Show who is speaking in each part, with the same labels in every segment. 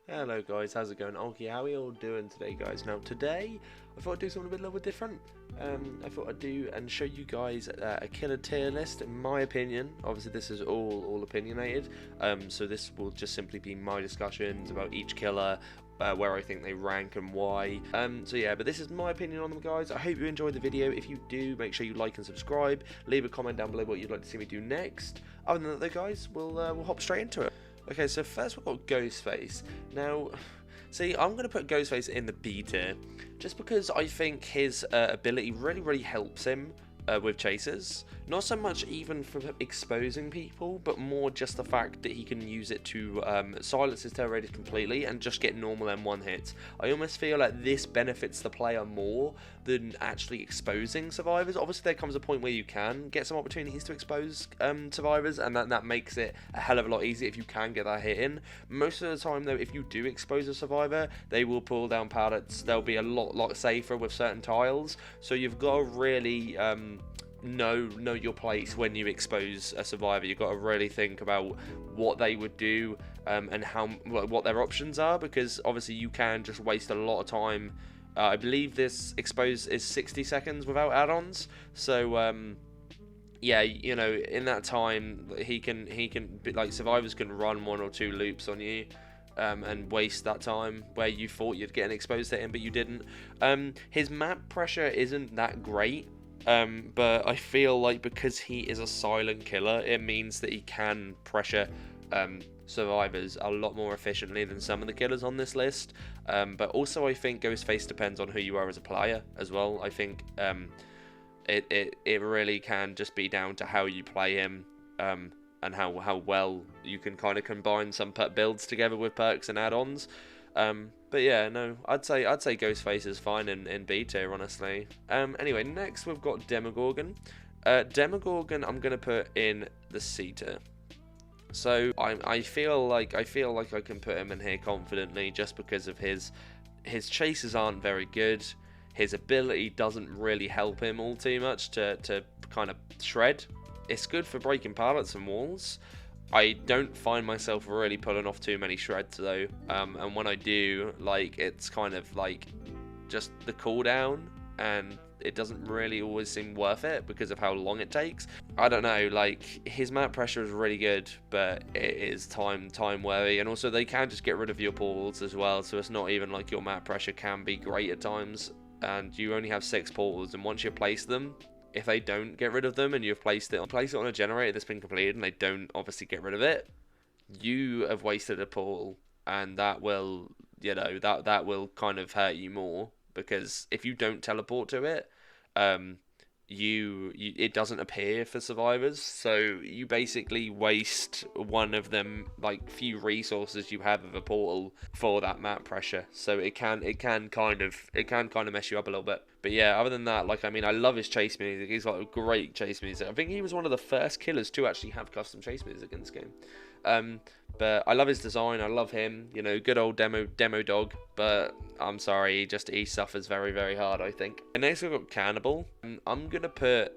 Speaker 1: Hello guys, how's it going? Okay, how are you all doing today, guys? Now today, I thought I'd do something a little bit different. I thought I'd do and show you guys a killer tier list, in my opinion. Obviously, this is all opinionated. So this will just simply be my discussions about each killer, where I think they rank and why. So yeah, but this is my opinion on them, guys. I hope you enjoyed the video. If you do, make sure you like and subscribe. Leave a comment down below what you'd like to see me do next. Other than that, though, guys, we'll hop straight into it. Okay, so first we've got Ghostface. Now, see, I'm going to put Ghostface in the B tier, just because I think his ability really helps him with chasers. Not so much even for exposing people, but more just the fact that he can use it to silence his terror radius completely and just get normal M1 hits. I almost feel like this benefits the player more than actually exposing survivors. Obviously, there comes a point where you can get some opportunities to expose survivors, and that makes it a hell of a lot easier if you can get that hit in. Most of the time, though, if you do expose a survivor, they will pull down pallets. They'll be a lot safer with certain tiles, so you've got to really know your place when you expose a survivor. You've got to really think about what they would do and what their options are, because obviously you can just waste a lot of time. I believe this expose is 60 seconds without add-ons, so yeah, you know, in that time he can like, survivors can run 1 or 2 loops on you and waste that time where you thought you'd get an exposed hit in but you didn't. His map pressure isn't that great, but I feel like because he is a silent killer, it means that he can pressure survivors a lot more efficiently than some of the killers on this list. But also I think Ghostface depends on who you are as a player as well. I think it really can just be down to how you play him, and how well you can kind of combine some builds together with perks and add-ons. But yeah, no, I'd say Ghostface is fine in B tier, honestly. Anyway, next we've got Demogorgon. Demogorgon I'm gonna put in the C tier. So I feel like I can put him in here confidently, just because of his chases aren't very good. His ability doesn't really help him all too much to kind of shred. It's good for breaking pallets and walls. I don't find myself really pulling off too many shreds though, and when I do, like, it's kind of like just the cooldown, and it doesn't really always seem worth it because of how long it takes. I don't know, like, his map pressure is really good, but it is time worthy, and also they can just get rid of your portals as well, so it's not even like your map pressure can be great at times, and you only have 6 portals, and once you place them, if they don't get rid of them and you've placed it on a generator that's been completed and they don't obviously get rid of it, you have wasted a portal, and that will, you know, that will kind of hurt you more, because if you don't teleport to it, it doesn't appear for survivors, so you basically waste one of them, like, few resources you have of a portal for that map pressure, so it can kind of mess you up a little bit. But yeah, other than that, like, I mean, I love his chase music. He's got a great chase music. I think he was one of the first killers to actually have custom chase music in this game. But I love his design. I love him. You know, good old demo dog. But I'm sorry, he suffers very hard, I think. And next we've got Cannibal. I'm gonna put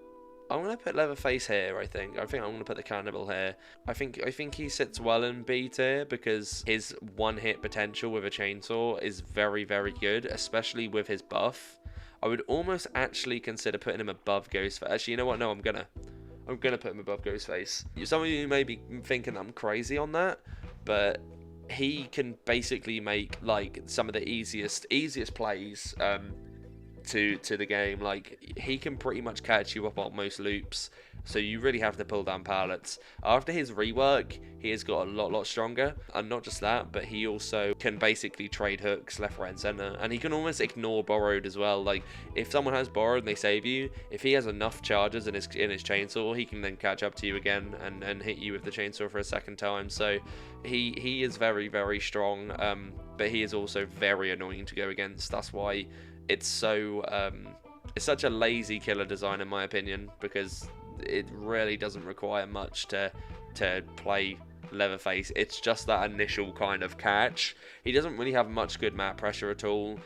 Speaker 1: Leatherface here. I think I'm gonna put the Cannibal here. I think he sits well in B tier because his one-hit potential with a chainsaw is very good, especially with his buff. I would almost actually consider putting him above Ghostface. Actually, you know what? No, I'm gonna put him above Ghostface. Some of you may be thinking I'm crazy on that, but he can basically make, like, some of the easiest plays to the game. Like, he can pretty much catch you up on most loops, so you really have to pull down pallets. After his rework, he has got a lot stronger, and not just that, but he also can basically trade hooks left, right, and center, and he can almost ignore borrowed as well. Like, if someone has borrowed and they save you, if he has enough charges in his chainsaw, he can then catch up to you again and hit you with the chainsaw for a second time. So he is very strong, but he is also very annoying to go against. That's why it's such a lazy killer design, in my opinion, because it really doesn't require much to play Leatherface. It's just that initial kind of catch. He doesn't really have much good map pressure at all.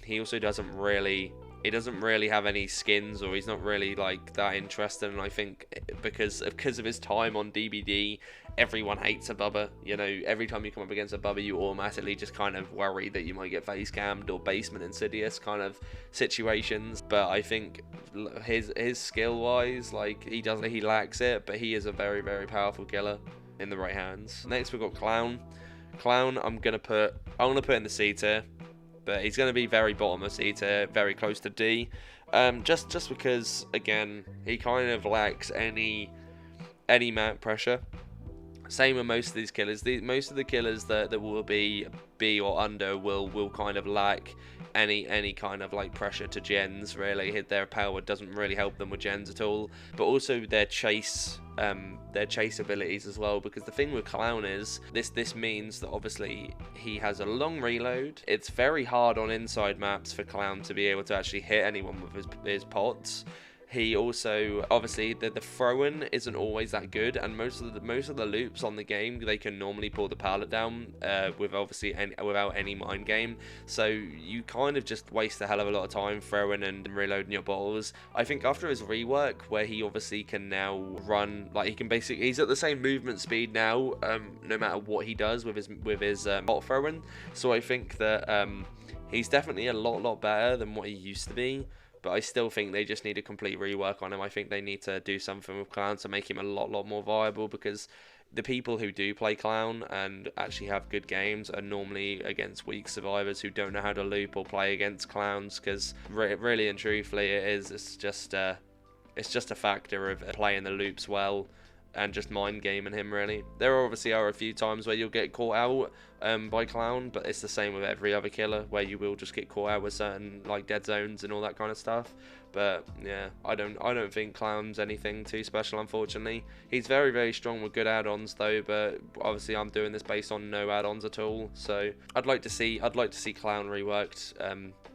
Speaker 1: He also doesn't really he doesn't really have any skins, or he's not really like that interested. And I think because of his time on DBD, everyone hates a Bubba. You know, every time you come up against a Bubba, you automatically just kind of worry that you might get face cammed or basement insidious kind of situations. But I think his skill wise, like he lacks it, but he is a very, very powerful killer in the right hands. Next we've got Clown. Clown, I'm gonna put in the C tier, but he's gonna be very bottom of C tier, very close to D. Just because again he kind of lacks any map pressure. Same with most of these killers. Most of the killers that will be B or under will kind of lack any kind of like pressure to gens. Really, their power doesn't really help them with gens at all. But also their chase abilities as well. Because the thing with Clown is this means that obviously he has a long reload. It's very hard on inside maps for Clown to be able to actually hit anyone with his pots. He also, obviously, the throw-in isn't always that good, and most of the loops on the game, they can normally pull the pallet down without any mind game. So you kind of just waste a hell of a lot of time throwing and reloading your bottles. I think after his rework, where he obviously can now run, like he's at the same movement speed now, no matter what he does with his bot throwing. So I think that he's definitely a lot better than what he used to be. But I still think they just need a complete rework on him. I think they need to do something with Clown to make him a lot more viable, because the people who do play Clown and actually have good games are normally against weak survivors who don't know how to loop or play against Clowns, because really and truthfully it's just a factor of playing the loops well and just mind gaming him. Really, there obviously are a few times where you'll get caught out by Clown, but it's the same with every other killer, where you will just get caught out with certain like dead zones and all that kind of stuff. But yeah, I don't think Clown's anything too special, unfortunately. He's very strong with good add-ons though, but obviously I'm doing this based on no add-ons at all. So I'd like to see Clown reworked,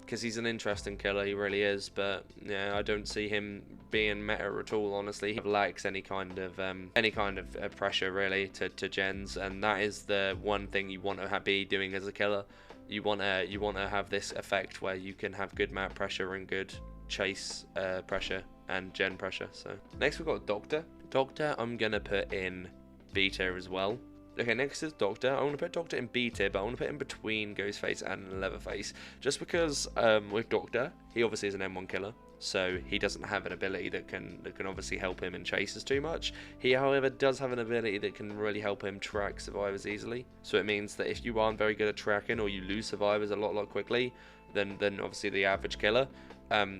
Speaker 1: because he's an interesting killer, he really is. But yeah, I don't see him being meta at all, honestly. He lacks any kind of pressure really to gens, and that is the one thing you want to be doing as a killer. You want to have this effect where you can have good map pressure and good chase pressure and gen pressure. So next we've got Doctor. I'm gonna put in B tier as well. Okay, next is Doctor. I want to put Doctor in B tier, but I want to put in between Ghostface and Leatherface, just because with Doctor, he obviously is an M1 killer, so he doesn't have an ability that can obviously help him in chases too much. He, however, does have an ability that can really help him track survivors easily. So it means that if you aren't very good at tracking, or you lose survivors a lot quickly than obviously the average killer,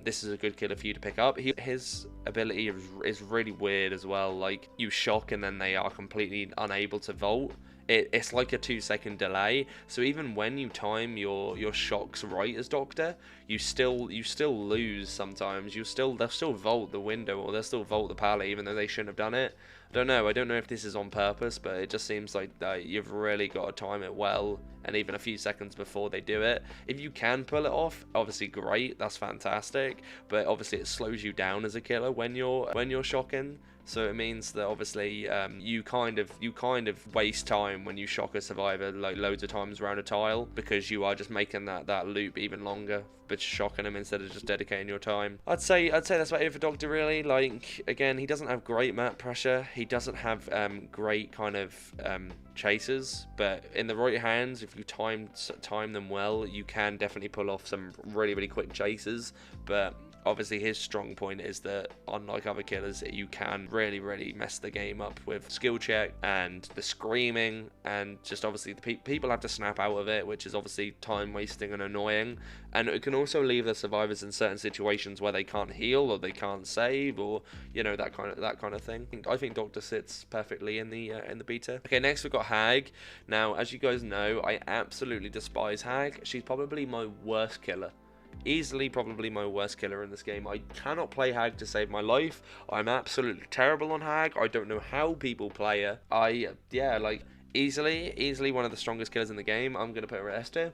Speaker 1: this is a good killer for you to pick up. His ability is really weird as well. Like, you shock and then they are completely unable to vault. It's like a 2-second delay. So even when you time your shocks right as Doctor, you still lose sometimes. They'll still vault the window, or they'll still vault the pallet, even though they shouldn't have done it. I don't know if this is on purpose, but it just seems like you've really got to time it well, and even a few seconds before they do it. If you can pull it off, obviously great, that's fantastic. But obviously it slows you down as a killer when you're shocking. So it means that obviously you kind of waste time when you shock a survivor like loads of times around a tile, because you are just making that loop even longer, but shocking them instead of just dedicating your time. I'd say that's about it for Doctor, really. Like, again, he doesn't have great map pressure. He doesn't have great kind of chasers, but in the right hands, if you time them well, you can definitely pull off some really quick chasers. But obviously his strong point is that, unlike other killers, you can really mess the game up with skill check and the screaming, and just obviously the people have to snap out of it, which is obviously time wasting and annoying. And it can also leave the survivors in certain situations where they can't heal, or they can't save, or that kind of thing. I think Doctor sits perfectly in the B tier. Okay, next we've got Hag. Now, as you guys know, I absolutely despise Hag. She's probably my worst killer. Easily probably my worst killer in this game. I cannot play Hag to save my life. I'm absolutely terrible on Hag. I don't know how people play her. easily one of the strongest killers in the game. I'm gonna put her at S tier,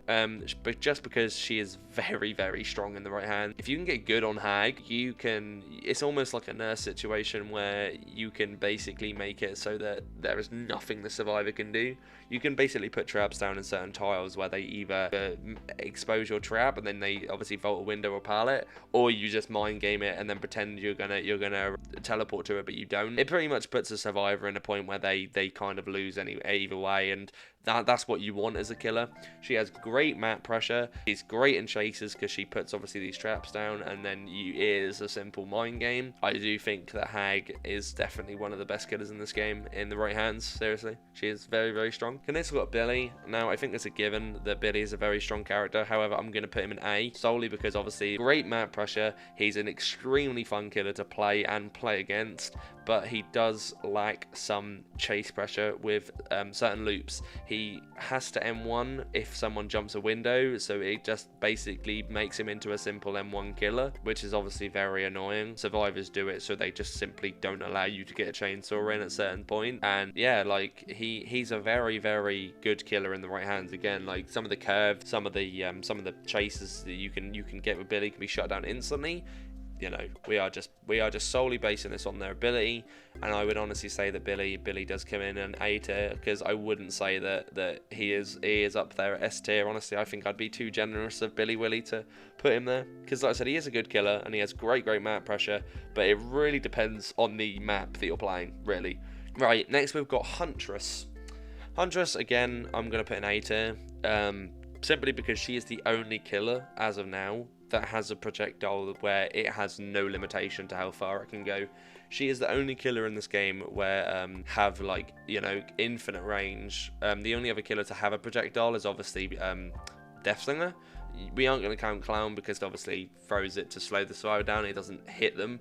Speaker 1: but just because she is very strong in the right hand. If you can get good on Hag, you can. It's almost like a nurse situation where you can basically make it so that there is nothing the survivor can do. You can basically put traps down in certain tiles where they either expose your trap and then they obviously vault a window or pallet, or you just mind game it and then pretend you're gonna teleport to it, but you don't. It pretty much puts a survivor in a point where they kind of lose either way, and that's what you want as a killer. She has great map pressure. She's great in chases because she puts obviously these traps down, and then it is a simple mind game. I do think that Hag is definitely one of the best killers in this game in the right hands. Seriously, she is very strong. And next we've got Billy. Now I think it's a given that Billy is a very strong character. However, I'm going to put him in A solely because obviously great map pressure. He's an extremely fun killer to play and play against, but he does lack some chase pressure with certain loops. He has to M1 if someone jumps a window, so it just basically makes him into a simple M1 killer, which is obviously very annoying. Survivors do it, so they just simply don't allow you to get a chainsaw in at a certain point. And yeah, like he's a very good killer in the right hands. Again, like some of the curves, some of the chases that you can get with Billy can be shut down instantly. You know, we are just solely basing this on their ability, and I would honestly say that Billy does come in an A tier, because I wouldn't say that he is up there at S tier. Honestly, I think I'd be too generous of Billy Willy to put him there, because like I said, he is a good killer and he has great map pressure, but it really depends on the map that you're playing, really. Right, next we've got Huntress. Huntress, again, I'm going to put an A tier, simply because she is the only killer as of now that has a projectile where it has no limitation to how far it can go. She is the only killer in this game where have, like, you know, infinite range. The only other killer to have a projectile is obviously Deathslinger. We aren't going to count Clown because it obviously throws it to slow the survivor down. It doesn't hit them.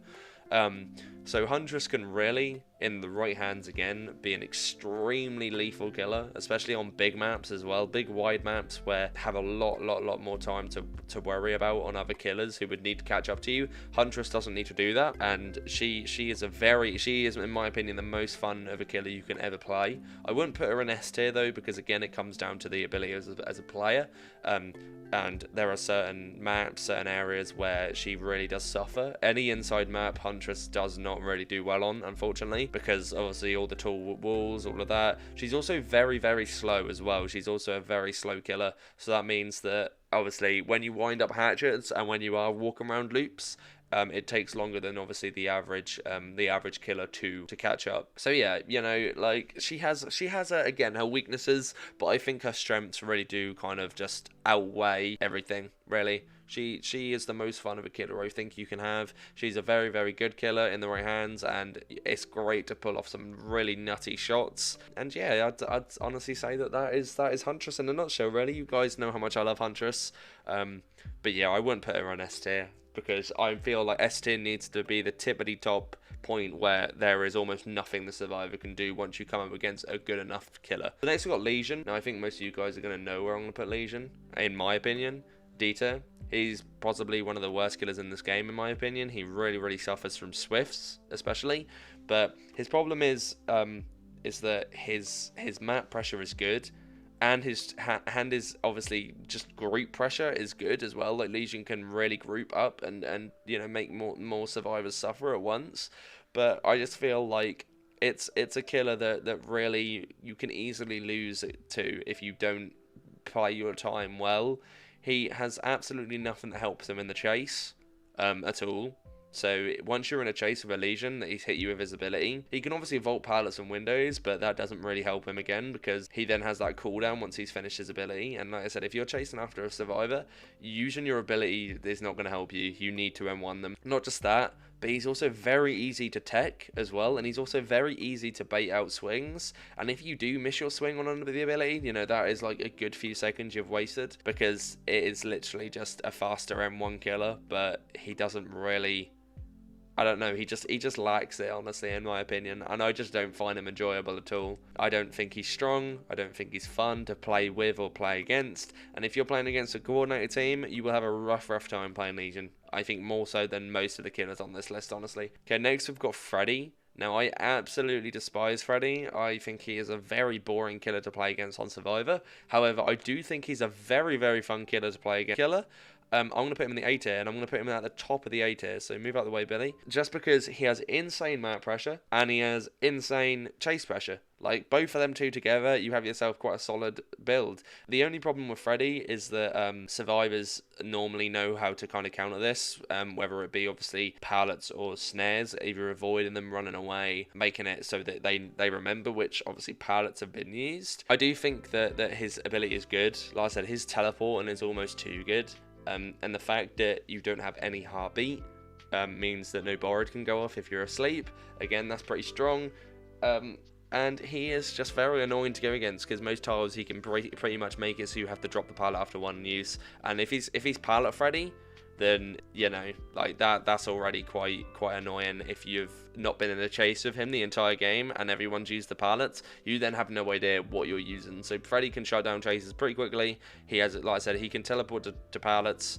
Speaker 1: So Huntress can really, in the right hands again, be an extremely lethal killer, especially on big maps as well, big wide maps where have a lot more time to worry about on other killers who would need to catch up to you. Huntress doesn't need to do that, and she is in my opinion the most fun of a killer you can ever play. I wouldn't put her in S tier though, because again it comes down to the ability as a player, and there are certain maps, certain areas where she really does suffer. Any inside map Huntress does not really do well on, unfortunately, because obviously all the tall walls, all of that. She's also very slow as well. She's also a very slow killer, so that means that obviously when you wind up hatchets and when you are walking around loops, it takes longer than obviously the average killer to catch up. So yeah, you know, like she has again her weaknesses, but I think her strengths really do kind of just outweigh everything, really. She is the most fun of a killer I think you can have. She's a very good killer in the right hands, and it's great to pull off some really nutty shots. And yeah, I'd honestly say that is Huntress in a nutshell, really. You guys know how much I love Huntress. But yeah, I wouldn't put her on S tier, because I feel like S tier needs to be the tippity top point where there is almost nothing the survivor can do once you come up against a good enough killer. The next we've got Legion. Now I think most of you guys are going to know where I'm going to put Legion. In my opinion, D tier. He's possibly one of the worst killers in this game, in my opinion. He really suffers from Swifts, especially. But his problem is that his map pressure is good, and his hand is obviously just group pressure is good as well. Like Legion can really group up and you know, make more survivors suffer at once. But I just feel like it's a killer that really you can easily lose it to if you don't play your time well. He has absolutely nothing that helps him in the chase at all. So once you're in a chase with a Legion that he's hit you with his ability, he can obviously vault pallets and windows, but that doesn't really help him again, because he then has that cooldown once he's finished his ability. And like I said, if you're chasing after a survivor, using your ability is not going to help you. You need to M1 them. Not just that, but he's also very easy to tech as well, and he's also very easy to bait out swings. And if you do miss your swing on the ability, you know, that is like a good few seconds you've wasted, because it is literally just a faster M1 killer, but he doesn't really, I don't know, he just lacks it, honestly, in my opinion, and I just don't find him enjoyable at all. I don't think he's strong, I don't think he's fun to play with or play against, and if you're playing against a coordinated team, you will have a rough time playing Legion. I think more so than most of the killers on this list, honestly. Okay, next we've got Freddy. Now, I absolutely despise Freddy. I think he is a very boring killer to play against on Survivor. However, I do think he's a very, very fun killer to play against. Killer. I'm going to put him in the A tier, and I'm going to put him at the top of the A tier, so move out of the way, Billy. Just because he has insane map pressure, and he has insane chase pressure. Like, both of them two together, you have yourself quite a solid build. The only problem with Freddy is that survivors normally know how to kind of counter this, whether it be, obviously, pallets or snares, either avoiding them running away, making it so that they remember which, obviously, pallets have been used. I do think that his ability is good. Like I said, his teleporting is almost too good. And the fact that you don't have any heartbeat means that no borrowed can go off if you're asleep. Again, that's pretty strong. And he is just very annoying to go against, because most tiles he can pretty much make it so you have to drop the pallet after one use. And if he's pallet Freddy, then, you know, like that's already quite annoying. If you've not been in a chase with him the entire game and everyone's used the pallets, you then have no idea what you're using. So Freddy can shut down chases pretty quickly. He has, like I said, he can teleport to pallets.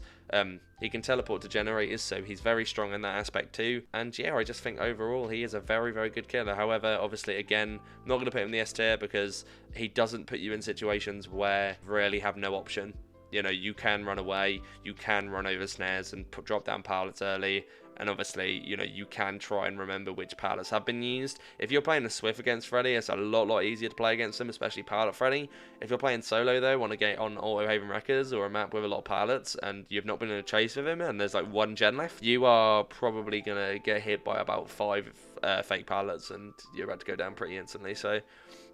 Speaker 1: He can teleport to generators, so he's very strong in that aspect too. And yeah, I just think overall he is a very, very good killer. However, obviously, again, I'm not going to put him in the S tier because he doesn't put you in situations where you really have no option. You know, you can run away, you can run over snares and drop down pallets early, and obviously, you know, you can try and remember which pallets have been used. If you're playing a Swift against Freddy, it's a lot easier to play against him, especially pallet Freddy. If you're playing solo, though, want to get on Auto Haven Wreckers or a map with a lot of pallets, and you've not been in a chase with him, and there's like one gen left, you are probably going to get hit by about 5 fake pallets, and you're about to go down pretty instantly, so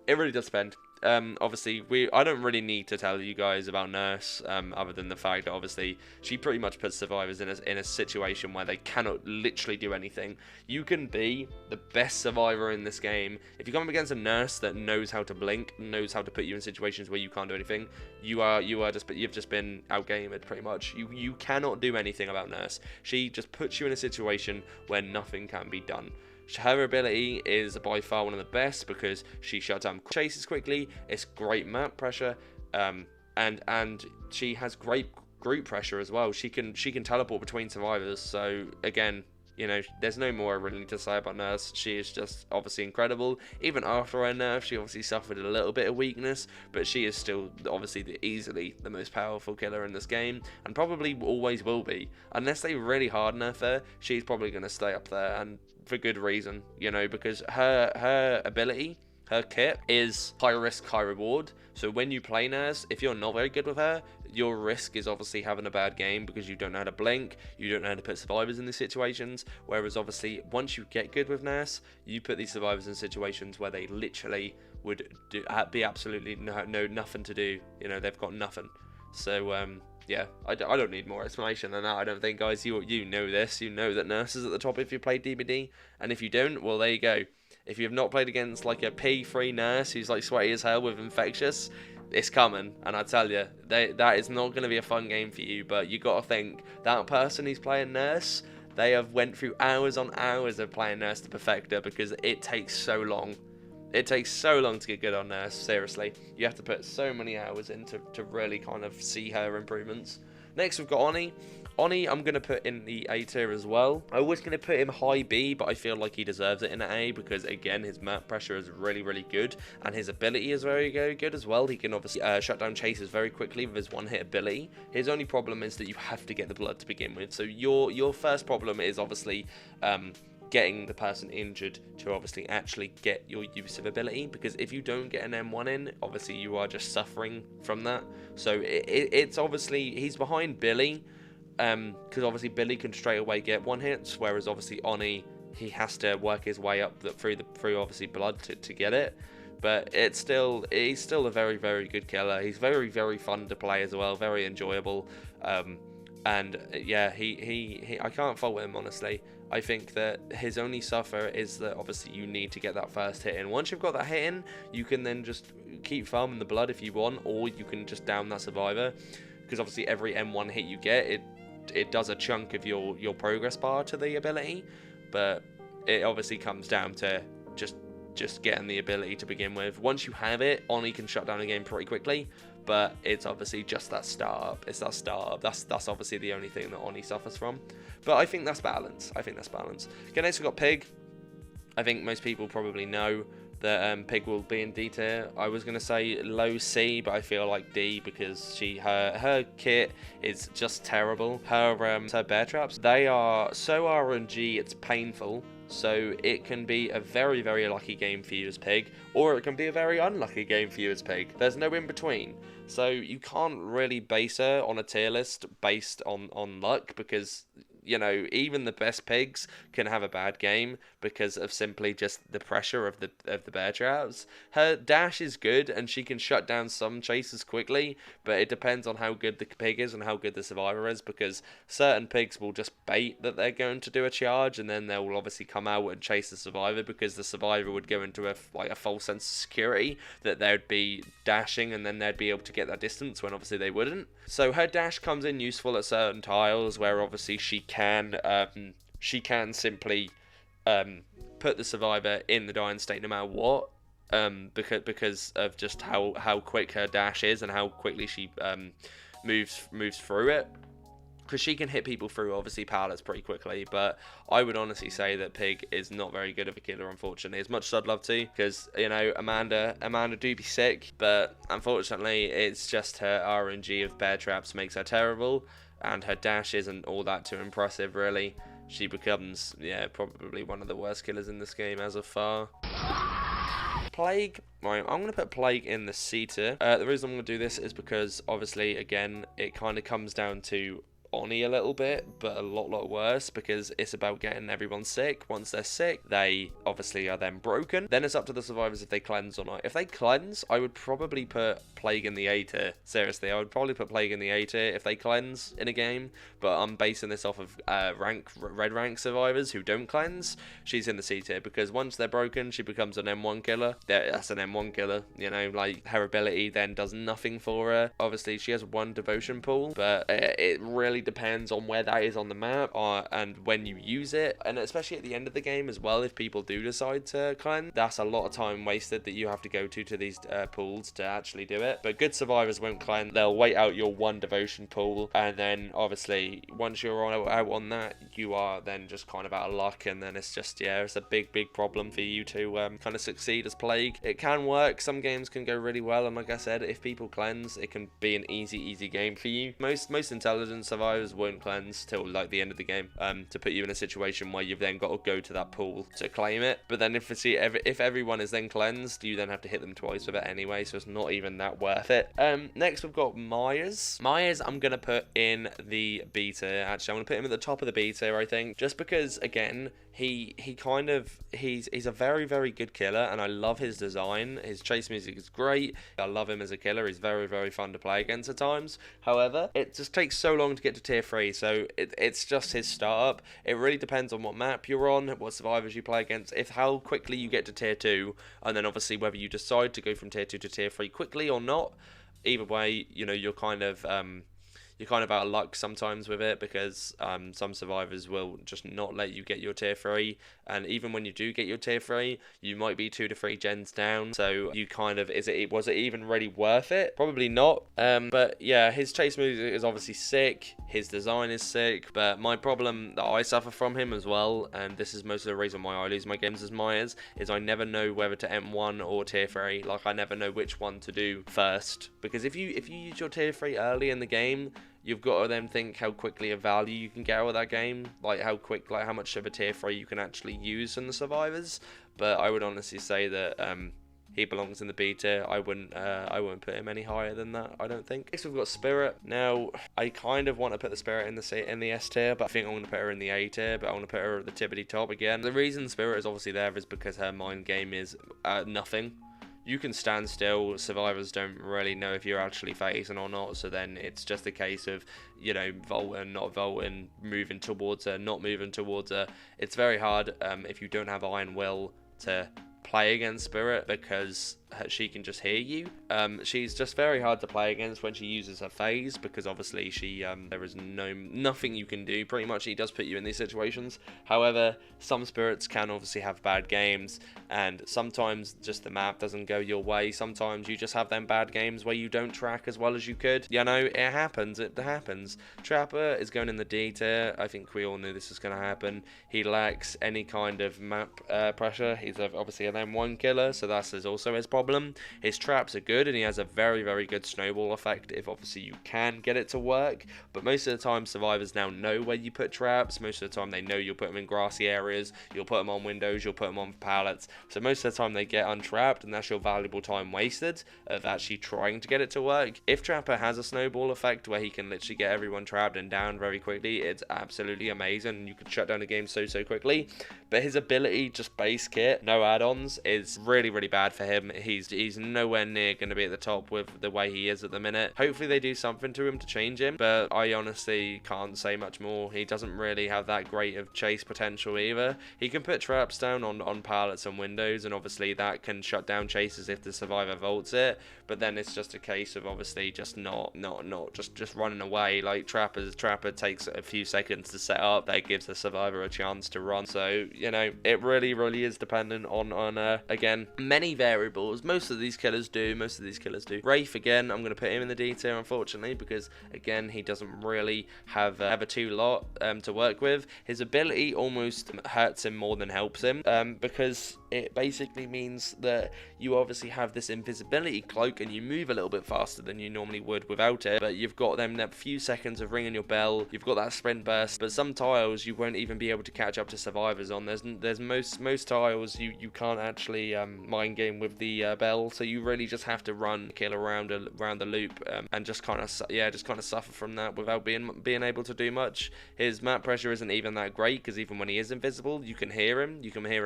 Speaker 1: it really does depend. Obviously, I don't really need to tell you guys about Nurse, other than the fact that obviously she pretty much puts survivors in a situation where they cannot literally do anything. You can be the best survivor in this game. If you come up against a Nurse that knows how to blink, knows how to put you in situations where you can't do anything, you've just been outgamed pretty much. You cannot do anything about Nurse. She just puts you in a situation where nothing can be done. Her ability is by far one of the best because she shuts down chases quickly. It's great map pressure, and she has great group pressure as well. She can teleport between survivors. So again, you know, there's no more really to say about Nurse. She is just obviously incredible. Even after her nerf, she obviously suffered a little bit of weakness, but she is still obviously easily the most powerful killer in this game, and probably always will be. Unless they really hard nerf her, she's probably going to stay up there, and for good reason, you know, because her ability, her kit is high risk, high reward. So when you play Nurse, if you're not very good with her, your risk is obviously having a bad game because you don't know how to blink, you don't know how to put survivors in these situations. Whereas obviously once you get good with Nurse, you put these survivors in situations where they literally would be absolutely nothing to do. You know, they've got nothing. So yeah, I don't need more explanation than that. I don't think, guys, you know this. You know that Nurse is at the top if you play DBD, and if you don't, well, there you go. If you have not played against like a P3 Nurse who's like sweaty as hell with infectious, it's coming, and I tell you, that is not going to be a fun game for you. But you got to think that person who's playing Nurse, they have went through hours on hours of playing Nurse to perfect her, because it takes so long. It takes so long to get good on Nurse, seriously. You have to put so many hours in to really kind of see her improvements. Next, we've got Oni. Oni, I'm going to put in the A tier as well. I was going to put him high B, but I feel like he deserves it in an A because, again, his map pressure is really, really good, and his ability is very, very good as well. He can obviously shut down chases very quickly with his one-hit ability. His only problem is that you have to get the blood to begin with. So your first problem is obviously getting the person injured to obviously actually get your use of ability, because if you don't get an M1 in, obviously you are just suffering from that. So it's obviously, he's behind Billy, because obviously Billy can straight away get one hits, whereas obviously Oni, he has to work his way up through obviously blood to get it. But he's still a very, very good killer. He's very, very fun to play as well, very enjoyable. And yeah, he I can't fault him, honestly. I think that his only suffer is that obviously you need to get that first hit in. Once you've got that hit in, you can then just keep farming the blood if you want, or you can just down that survivor, because obviously every M1 hit you get, it does a chunk of your progress bar to the ability. But it obviously comes down to just getting the ability to begin with. Once you have it, Oni can shut down a game pretty quickly, but it's obviously just that startup. It's that startup. That's obviously the only thing that Oni suffers from. But I think that's balance. Okay, next we've got Pig. I think most people probably know that Pig will be in D tier. I was gonna say low C, but I feel like D because her kit is just terrible. Her bear traps, they are so RNG, it's painful. So it can be a very, very lucky game for you as Pig, or it can be a very unlucky game for you as Pig. There's no in between. So you can't really base her on a tier list based on luck, because, you know, even the best pigs can have a bad game because of simply just the pressure of the bear traps. Her dash is good and she can shut down some chasers quickly, but it depends on how good the pig is and how good the survivor is, because certain pigs will just bait that they're going to do a charge, and then they will obviously come out and chase the survivor, because the survivor would go into a false sense of security that they'd be dashing and then they'd be able to get that distance when obviously they wouldn't. So her dash comes in useful at certain tiles where obviously she can simply put the survivor in the dying state no matter what, because of just how quick her dash is and how quickly she moves through it. Because she can hit people through, obviously, pallets pretty quickly, but I would honestly say that Pig is not very good of a killer, unfortunately. As much as I'd love to, because, you know, Amanda do be sick, but unfortunately, it's just her RNG of bear traps makes her terrible, and her dash isn't all that too impressive, really. She becomes, yeah, probably one of the worst killers in this game as of far. Plague. Right, I'm going to put Plague in the C tier. The reason I'm going to do this is because, obviously, again, it kind of comes down to Oni a little bit, but a lot worse, because it's about getting everyone sick. Once they're sick, they obviously are then broken. Then it's up to the survivors if they cleanse or not. If they cleanse, I would probably put Plague in the A tier. Seriously, I would probably put Plague in the A tier if they cleanse in a game, but I'm basing this off of red rank survivors who don't cleanse. She's in the C tier, because once they're broken, she becomes an M1 killer. That's an M1 killer, you know, like her ability then does nothing for her. Obviously, she has one devotion pool, but it really depends on where that is on the map and when you use it, and especially at the end of the game as well. If people do decide to cleanse, that's a lot of time wasted that you have to go to these pools to actually do it. But good survivors won't cleanse. They'll wait out your one devotion pool, and then obviously once you're out on that, you are then just kind of out of luck, and then it's just, yeah, it's a big problem for you to kind of succeed as Plague. It can work. Some games can go really well, and like I said, if people cleanse, it can be an easy game for you. Most intelligent survivors won't cleanse till like the end of the game, to put you in a situation where you've then got to go to that pool to claim it. But then if everyone is then cleansed, you then have to hit them twice with it anyway, so it's not even that worth it. Next we've got Myers. I'm gonna put in the B tier. Actually, I'm gonna put him at the top of the B tier, I think, just because, again, he's a very good killer, and I love his design. His chase music is great. I love him as a killer. He's very fun to play against at times. However, it just takes so long to get to tier 3, so it's just his startup. It really depends on what map you're on, what survivors you play against, how quickly you get to tier 2, and then obviously whether you decide to go from tier 2 to tier 3 quickly or not. Either way, you know, you're kind of out of luck sometimes with it, because some survivors will just not let you get your tier 3, and even when you do get your tier 3, you might be 2 to 3 gens down, so you kind of, was it even really worth it? Probably not. But yeah, his chase music is obviously sick, his design is sick, but my problem that I suffer from him as well, and this is most of the reason why I lose my games as Myers, is I never know whether to M1 or tier 3. Like, I never know which one to do first, because if you use your tier 3 early in the game, you've got to then think how quickly a value you can get out of that game, like how much of a tier 3 you can actually use in the survivors. But I would honestly say that he belongs in the B tier. I wouldn't put him any higher than that, I don't think. Next we've got Spirit. Now, I kind of want to put the Spirit in the S tier, but I think I'm going to put her in the A tier, but I want to put her at the tippity top again. The reason Spirit is obviously there is because her mind game is nothing. You can stand still, survivors don't really know if you're actually phasing or not, so then it's just a case of, you know, vaulting, not vaulting, moving towards her, not moving towards her. It's very hard if you don't have Iron Will to play against Spirit, because she can just hear you. She's just very hard to play against when she uses her phase, because obviously there is nothing you can do. Pretty much he does put you in these situations. However, some spirits can obviously have bad games, and sometimes just the map doesn't go your way. Sometimes you just have them bad games where you don't track as well as you could. You know, it happens. Trapper is going in the D tier. I think we all knew this was going to happen. He lacks any kind of map pressure. He's obviously an M1 killer, so that's also his problem. His traps are good, and he has a very, very good snowball effect if obviously you can get it to work. But most of the time, survivors now know where you put traps. Most of the time, they know you'll put them in grassy areas, you'll put them on windows, you'll put them on pallets. So most of the time, they get untrapped, and that's your valuable time wasted of actually trying to get it to work. If Trapper has a snowball effect where he can literally get everyone trapped and down very quickly, it's absolutely amazing. You can shut down a game so quickly. But his ability, just base kit, no add-ons, is really, really bad for him. He's nowhere near going to be at the top with the way he is at the minute. Hopefully they do something to him to change him, but I honestly can't say much more. He doesn't really have that great of chase potential either. He can put traps down on pallets and windows, and obviously that can shut down chases if the survivor vaults it, but then it's just a case of obviously just just running away. Like Trapper takes a few seconds to set up, that gives the survivor a chance to run. So, you know, it really is dependent on again, many variables. Most of these killers do. Wraith, again, I'm going to put him in the D tier, unfortunately, because again, he doesn't really have a two lot to work with. His ability almost hurts him more than helps him, because it basically means that you obviously have this invisibility cloak and you move a little bit faster than you normally would without it, but you've got them that few seconds of ringing your bell, you've got that sprint burst, but some tiles you won't even be able to catch up to survivors on. There's most tiles you can't actually mind game with the bell, so you really just have to kill around the loop, and just kind of suffer from that without being able to do much. His map pressure isn't even that great, because even when he is invisible, you can hear him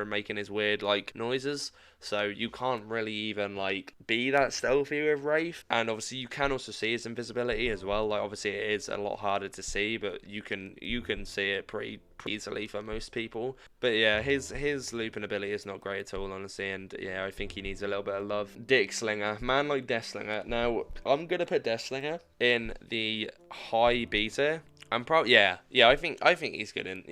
Speaker 1: making his weird like noises, so you can't really even like be that stealthy with Wraith. And obviously you can also see his invisibility as well. Like, obviously it is a lot harder to see, but you can see it pretty easily for most people. But yeah, his looping ability is not great at all, honestly, and yeah, I think he needs a little bit of love. Dick Slinger, man like Death Slinger. Now I'm gonna put Death Slinger in the high beta. I think he's good in,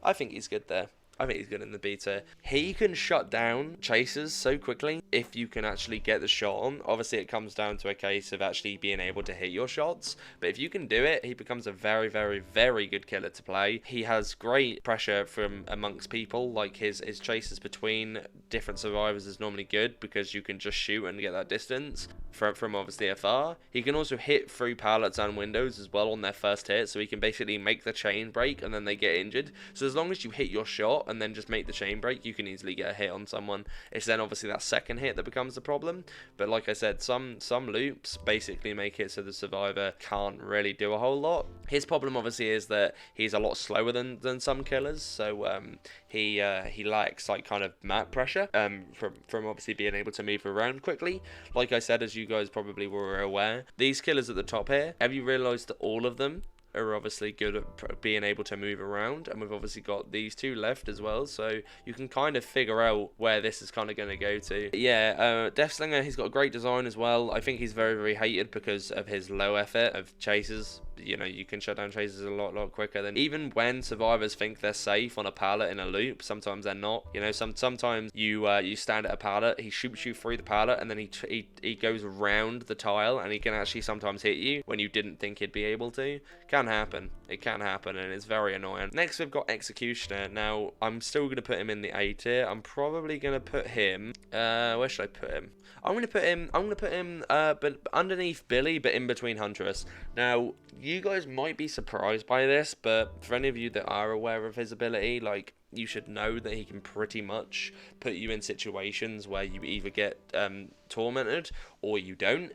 Speaker 1: I think he's good there. I think he's good in the beta. He can shut down chasers so quickly if you can actually get the shot on. Obviously, it comes down to a case of actually being able to hit your shots. But if you can do it, he becomes a very, very, very good killer to play. He has great pressure from amongst people. Like, his chases between different survivors is normally good because you can just shoot and get that distance from obviously afar. He can also hit through pallets and windows as well on their first hit. So he can basically make the chain break and then they get injured. So as long as you hit your shot and then just make the chain break, you can easily get a hit on someone. It's then obviously that second hit that becomes the problem. But like I said, some loops basically make it so the survivor can't really do a whole lot. His problem obviously is that he's a lot slower than some killers, so he lacks like kind of map pressure from obviously being able to move around quickly. Like I said, as you guys probably were aware, these killers at the top here, have you realized that all of them are obviously good at being able to move around, and we've obviously got these two left as well, so you can kind of figure out where this is kind of going to go to. Yeah, Deathslinger, he's got a great design as well. I think he's very, very hated because of his low effort of chases. You know, you can shut down chases a lot quicker than, even when survivors think they're safe on a pallet in a loop, sometimes they're not. You know, sometimes you stand at a pallet, he shoots you through the pallet, and then he goes around the tile, and he can actually sometimes hit you when you didn't think he'd be able to. It can happen, and it's very annoying. Next, we've got Executioner. Now, I'm still going to put him in the A tier. I'm probably going to put him, where should I put him? I'm going to put him but underneath Billy, but in between Huntress. Now, you guys might be surprised by this, but for any of you that are aware of his ability, like, you should know that he can pretty much put you in situations where you either get tormented or you don't.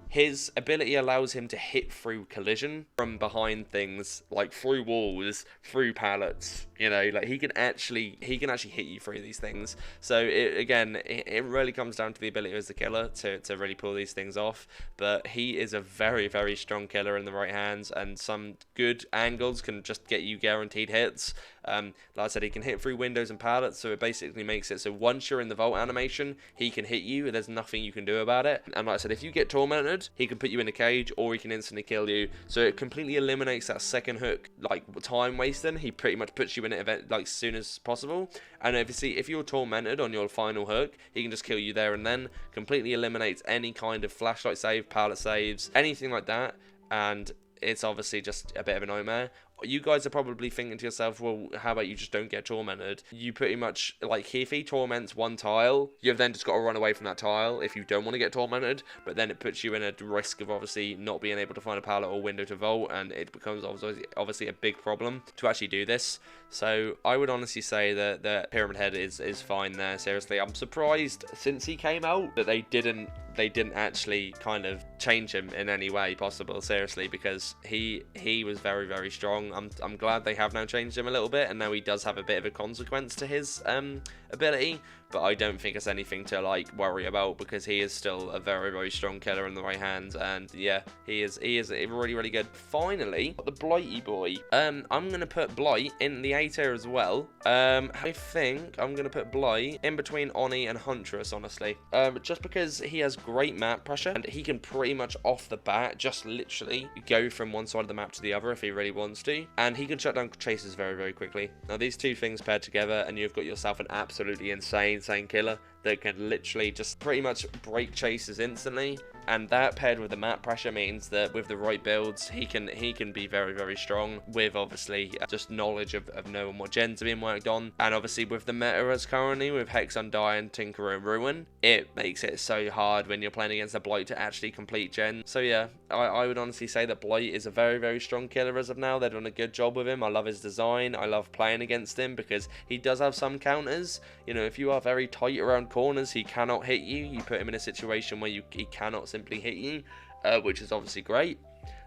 Speaker 1: His ability allows him to hit through collision from behind things, like through walls, through pallets. You know, like he can actually hit you through these things. So it really comes down to the ability as the killer to really pull these things off. But he is a very, very strong killer in the right hands, and some good angles can just get you guaranteed hits. Like I said, he can hit through windows and pallets, so it basically makes it so once you're in the vault animation, he can hit you, there's nothing you can do about it. And like I said, if you get tormented, he can put you in a cage, or he can instantly kill you, so it completely eliminates that second hook, like, time wasting. He pretty much puts you in it event, like, soon as possible. And if you're tormented on your final hook, he can just kill you there and then. Completely eliminates any kind of flashlight save, pallet saves, anything like that. And it's obviously just a bit of a nightmare. You guys are probably thinking to yourself, well, how about you just don't get tormented? You pretty much, like, if he torments one tile, you've then just got to run away from that tile if you don't want to get tormented, but then it puts you in a risk of obviously not being able to find a pallet or window to vault, and it becomes obviously a big problem to actually do this. So I would honestly say that the Pyramid Head is fine there. Seriously, I'm surprised since he came out that they didn't actually kind of change him in any way possible, seriously, because he was very, very strong. I'm glad they have now changed him a little bit, and now he does have a bit of a consequence to his ability, but I don't think it's anything to, like, worry about, because he is still a very, very strong killer in the right hands. And yeah, he is really, really good. Finally, the Blighty boy. I'm gonna put Blight in the A tier as well. I think I'm gonna put Blight in between Oni and Huntress, honestly, just because he has great map pressure, and he can pretty much off the bat just literally go from one side of the map to the other if he really wants to, and he can shut down chasers very, very quickly. Now these two things paired together, and you've got yourself an absolutely insane killer that can literally just pretty much break chasers instantly. And that paired with the map pressure means that with the right builds, he can be very, very strong, with obviously just knowledge of knowing what gens are being worked on. And obviously with the meta as currently, with Hex, Undying, Tinker and Ruin, it makes it so hard when you're playing against a Blight to actually complete gen. So yeah, I would honestly say that Blight is a very, very strong killer as of now. They're doing a good job with him. I love his design. I love playing against him because he does have some counters. You know, if you are very tight around corners, he cannot hit you. You put him in a situation where he cannot simply hit you, which is obviously great.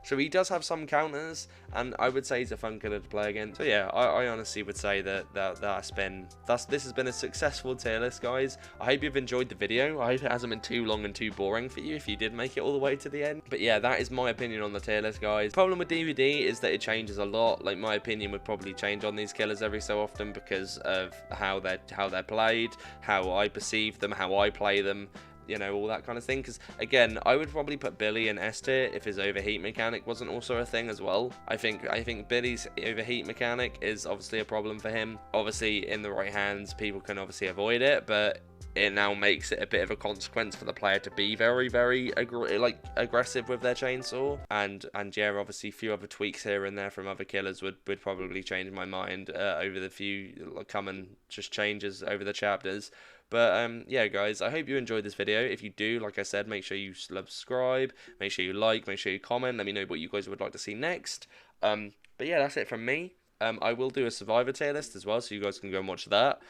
Speaker 1: So he does have some counters, and I would say he's a fun killer to play against. So yeah, I honestly would say that this has been a successful tier list, guys. I hope you've enjoyed the video. I hope it hasn't been too long and too boring for you if you did make it all the way to the end. But yeah, that is my opinion on the tier list, guys. The problem with DVD is that it changes a lot. Like, my opinion would probably change on these killers every so often because of how they're played, how I perceive them, how I play them, you know, all that kind of thing. Because again, I would probably put Billy in S tier if his overheat mechanic wasn't also a thing as well. I think Billy's overheat mechanic is obviously a problem for him. Obviously in the right hands, people can obviously avoid it, but it now makes it a bit of a consequence for the player to be very, very aggressive with their chainsaw. And yeah, obviously a few other tweaks here and there from other killers would probably change my mind over the few coming just changes over the chapters. But yeah, guys, I hope you enjoyed this video. If you do, like I said, make sure you subscribe, make sure you like, make sure you comment, let me know what you guys would like to see next. But yeah, that's it from me. I will do a Survivor tier list as well, so you guys can go and watch that.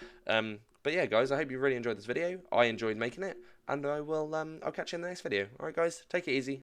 Speaker 1: But yeah, guys, I hope you really enjoyed this video. I enjoyed making it, and I'll catch you in the next video. Alright, guys, take it easy.